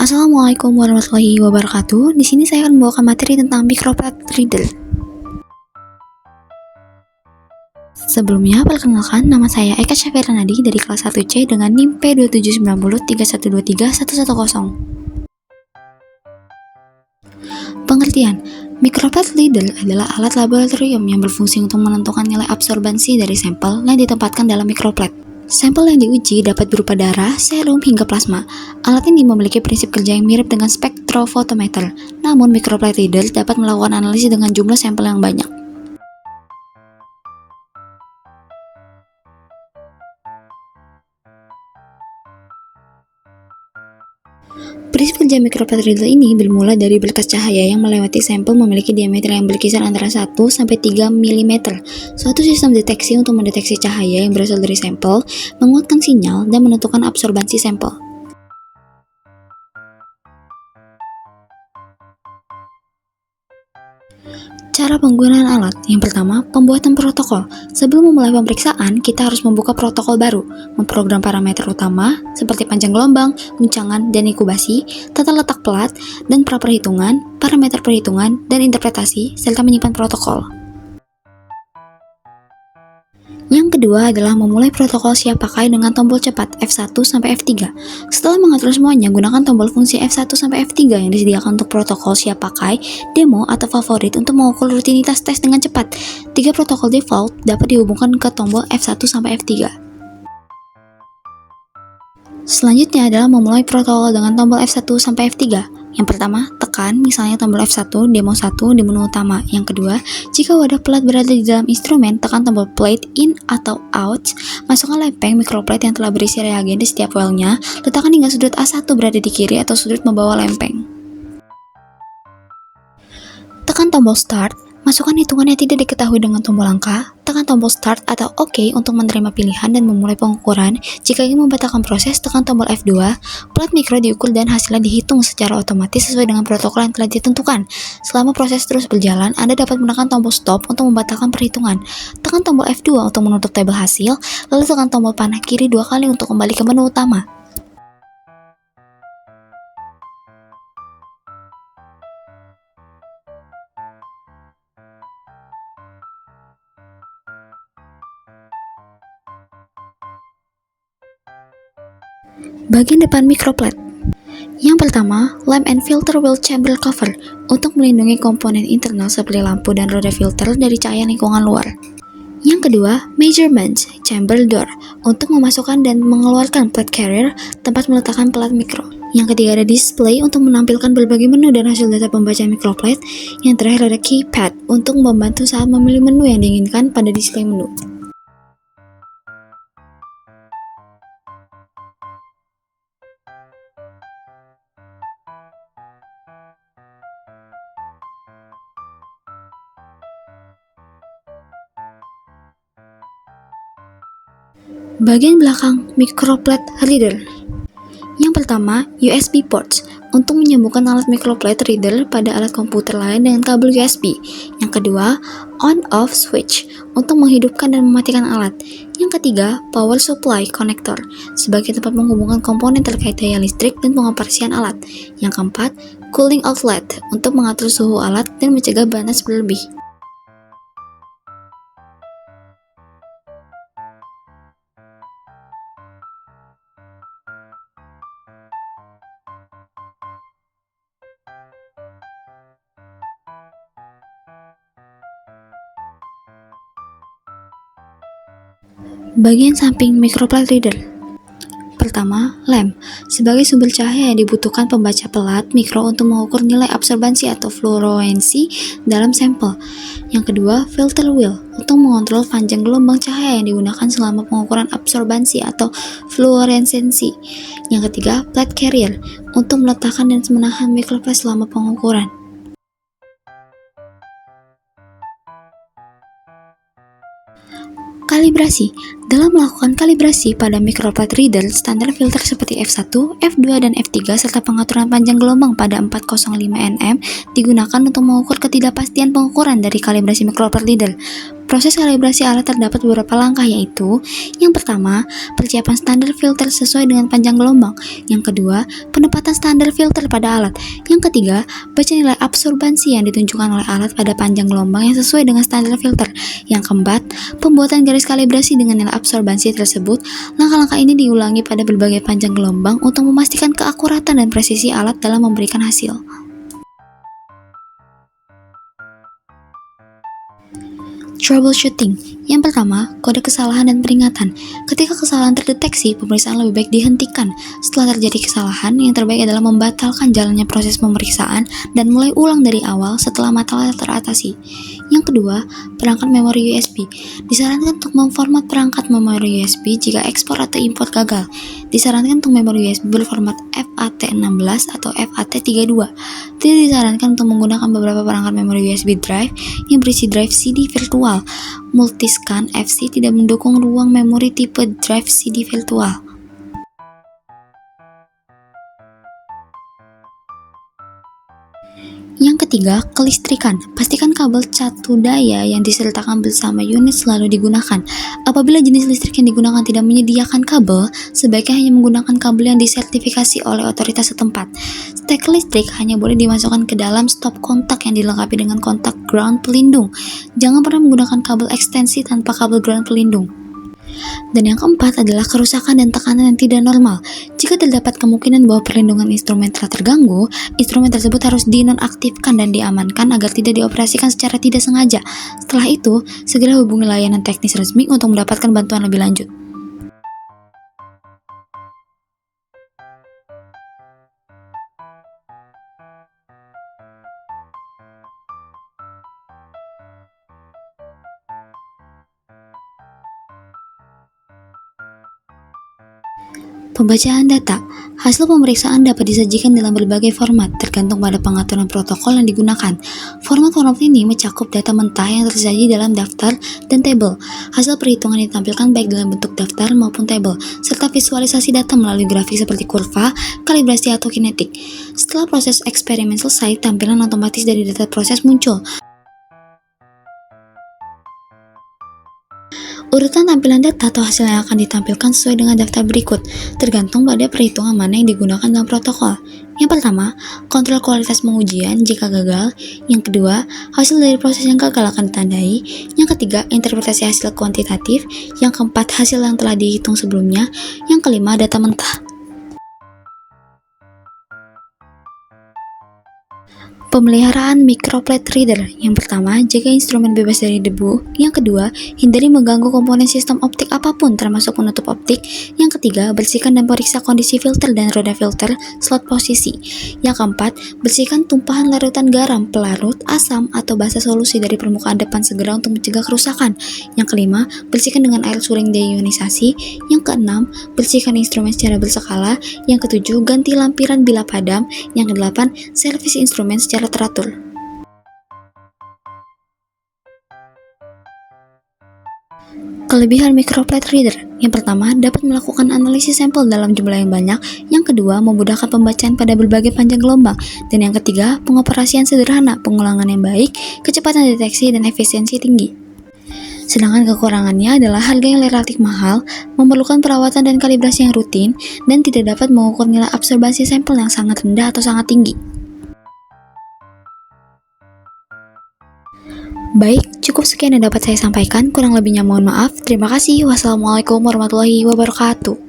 Assalamualaikum warahmatullahi wabarakatuh. Di sini saya akan membawakan materi tentang microplate reader. Sebelumnya, perkenalkan, nama saya Eka Syafirnadi dari kelas 1C dengan NIM P279031231110. Pengertian, microplate reader adalah alat laboratorium yang berfungsi untuk menentukan nilai absorbansi dari sampel yang ditempatkan dalam microplate. Sampel yang diuji dapat berupa darah, serum, hingga plasma. Alat ini memiliki prinsip kerja yang mirip dengan spektrofotometer, namun microplate reader dapat melakukan analisis dengan jumlah sampel yang banyak. Prinsip kerja microplate reader ini bermula dari berkas cahaya yang melewati sampel memiliki diameter yang berkisar antara 1 sampai 3 mm. Suatu sistem deteksi untuk mendeteksi cahaya yang berasal dari sampel, menguatkan sinyal, dan menentukan absorbansi sampel. Cara penggunaan alat. Yang pertama, pembuatan protokol. Sebelum memulai pemeriksaan, kita harus membuka protokol baru, memprogram parameter utama seperti panjang gelombang, guncangan, dan inkubasi, tata letak pelat, dan praperhitungan, parameter perhitungan, dan interpretasi, serta menyimpan protokol. Yang kedua adalah memulai protokol siap pakai dengan tombol cepat F1 sampai F3. Setelah mengatur semuanya, gunakan tombol fungsi F1 sampai F3 yang disediakan untuk protokol siap pakai, demo, atau favorit untuk mengukur rutinitas tes dengan cepat. 3 protokol default dapat dihubungkan ke tombol F1 sampai F3. Selanjutnya adalah memulai protokol dengan tombol F1 sampai F3. Yang pertama, tekan misalnya tombol F1 demo 1 di menu utama. Yang kedua, jika wadah pelat berada di dalam instrumen, tekan tombol plate in atau out. Masukkan lempeng microplate yang telah berisi reagen di setiap well-nya. Letakkan hingga sudut A1 berada di kiri atau sudut membawa lempeng. Tekan tombol start. Masukkan hitungan yang tidak diketahui dengan tombol angka. Tekan tombol start atau OK untuk menerima pilihan dan memulai pengukuran. Jika ingin membatalkan proses, tekan tombol F2. Plat mikro diukur dan hasilnya dihitung secara otomatis sesuai dengan protokol yang telah ditentukan. Selama proses terus berjalan, Anda dapat menekan tombol stop untuk membatalkan perhitungan. Tekan tombol F2 untuk menutup tabel hasil, lalu tekan tombol panah kiri 2 kali untuk kembali ke menu utama. Bagian depan microplate. Yang pertama, lamp and filter wheel chamber cover untuk melindungi komponen internal seperti lampu dan roda filter dari cahaya lingkungan luar. Yang kedua, measurement chamber door untuk memasukkan dan mengeluarkan plate carrier, tempat meletakkan pelat mikro. Yang ketiga ada display untuk menampilkan berbagai menu dan hasil data pembacaan microplate. Yang terakhir ada keypad untuk membantu saat memilih menu yang diinginkan pada display menu. Bagian belakang microplate reader. Yang pertama, USB ports untuk menyambungkan alat microplate reader pada alat komputer lain dengan kabel USB. Yang kedua, on-off switch untuk menghidupkan dan mematikan alat. Yang ketiga, power supply connector sebagai tempat menghubungkan komponen terkait daya listrik dan pengoperasian alat. Yang keempat, cooling outlet untuk mengatur suhu alat dan mencegah panas berlebih. Bagian samping microplate reader. Pertama, lamp sebagai sumber cahaya yang dibutuhkan pembaca pelat mikro untuk mengukur nilai absorbansi atau fluorescensi dalam sampel. Yang kedua, filter wheel untuk mengontrol panjang gelombang cahaya yang digunakan selama pengukuran absorbansi atau fluorescensi. Yang ketiga, plate carrier untuk meletakkan dan menahan microplate selama pengukuran. Kalibrasi. Dalam melakukan kalibrasi pada microplate reader, standar filter seperti F1, F2, dan F3 serta pengaturan panjang gelombang pada 405 nm digunakan untuk mengukur ketidakpastian pengukuran dari kalibrasi microplate reader. Proses kalibrasi alat terdapat beberapa langkah, yaitu yang pertama, persiapan standar filter sesuai dengan panjang gelombang. Yang kedua, penempatan standar filter pada alat. Yang ketiga, baca nilai absorbansi yang ditunjukkan oleh alat pada panjang gelombang yang sesuai dengan standar filter. Yang keempat, pembuatan garis kalibrasi dengan nilai absorbansi tersebut. Langkah-langkah ini diulangi pada berbagai panjang gelombang untuk memastikan keakuratan dan presisi alat dalam memberikan hasil. Troubleshooting. Yang pertama, kode kesalahan dan peringatan. Ketika kesalahan terdeteksi, pemeriksaan lebih baik dihentikan. Setelah terjadi kesalahan, yang terbaik adalah membatalkan jalannya proses pemeriksaan dan mulai ulang dari awal setelah masalah teratasi. Yang kedua, perangkat memori USB. Disarankan untuk memformat perangkat memori USB jika ekspor atau import gagal. Disarankan untuk memori USB berformat FAT16 atau FAT32. Tidak disarankan untuk menggunakan beberapa perangkat memori USB drive yang berisi drive CD virtual. Multiscan FC tidak mendukung ruang memori tipe drive CD virtual. Yang ketiga, kelistrikan. Pastikan kabel catu daya yang disertakan bersama unit selalu digunakan. Apabila jenis listrik yang digunakan tidak menyediakan kabel, sebaiknya hanya menggunakan kabel yang disertifikasi oleh otoritas setempat. Stek listrik hanya boleh dimasukkan ke dalam stop kontak yang dilengkapi dengan kontak ground pelindung. Jangan pernah menggunakan kabel ekstensi tanpa kabel ground pelindung. Dan yang keempat adalah kerusakan dan tekanan yang tidak normal. Jika terdapat kemungkinan bahwa perlindungan instrumen telah terganggu, instrumen tersebut harus dinonaktifkan dan diamankan agar tidak dioperasikan secara tidak sengaja. Setelah itu, segera hubungi layanan teknis resmi untuk mendapatkan bantuan lebih lanjut. Pembacaan data. Hasil pemeriksaan dapat disajikan dalam berbagai format, tergantung pada pengaturan protokol yang digunakan. Format-format ini mencakup data mentah yang tersaji dalam daftar dan tabel. Hasil perhitungan ditampilkan baik dalam bentuk daftar maupun tabel, serta visualisasi data melalui grafik seperti kurva, kalibrasi, atau kinetik. Setelah proses eksperimen selesai, tampilan otomatis dari data proses muncul. Urutan tampilan data atau hasil yang akan ditampilkan sesuai dengan daftar berikut, tergantung pada perhitungan mana yang digunakan dalam protokol. Yang pertama, kontrol kualitas pengujian jika gagal. Yang kedua, hasil dari proses yang gagal akan ditandai. Yang ketiga, interpretasi hasil kuantitatif. Yang keempat, hasil yang telah dihitung sebelumnya. Yang kelima, data mentah. Pemeliharaan microplate reader. Yang pertama, jaga instrumen bebas dari debu. Yang kedua, hindari mengganggu komponen sistem optik apapun termasuk penutup optik. Yang ketiga, bersihkan dan periksa kondisi filter dan roda filter, slot posisi. Yang keempat, bersihkan tumpahan larutan garam, pelarut, asam, atau basa solusi dari permukaan depan segera untuk mencegah kerusakan. Yang kelima, bersihkan dengan air suring deionisasi. Yang keenam, bersihkan instrumen secara berskala. Yang ketujuh, ganti lampiran bila padam. Yang kedelapan, servis instrumen secara teratur. Kelebihan microplate reader. Yang pertama, dapat melakukan analisis sampel dalam jumlah yang banyak. Yang kedua, memudahkan pembacaan pada berbagai panjang gelombang. Dan yang ketiga, pengoperasian sederhana, pengulangan yang baik, kecepatan deteksi, dan efisiensi tinggi. Sedangkan kekurangannya adalah harga yang relatif mahal, memerlukan perawatan dan kalibrasi yang rutin, dan tidak dapat mengukur nilai absorbansi sampel yang sangat rendah atau sangat tinggi. Baik, cukup sekian yang dapat saya sampaikan. Kurang lebihnya mohon maaf. Terima kasih. Wassalamualaikum warahmatullahi wabarakatuh.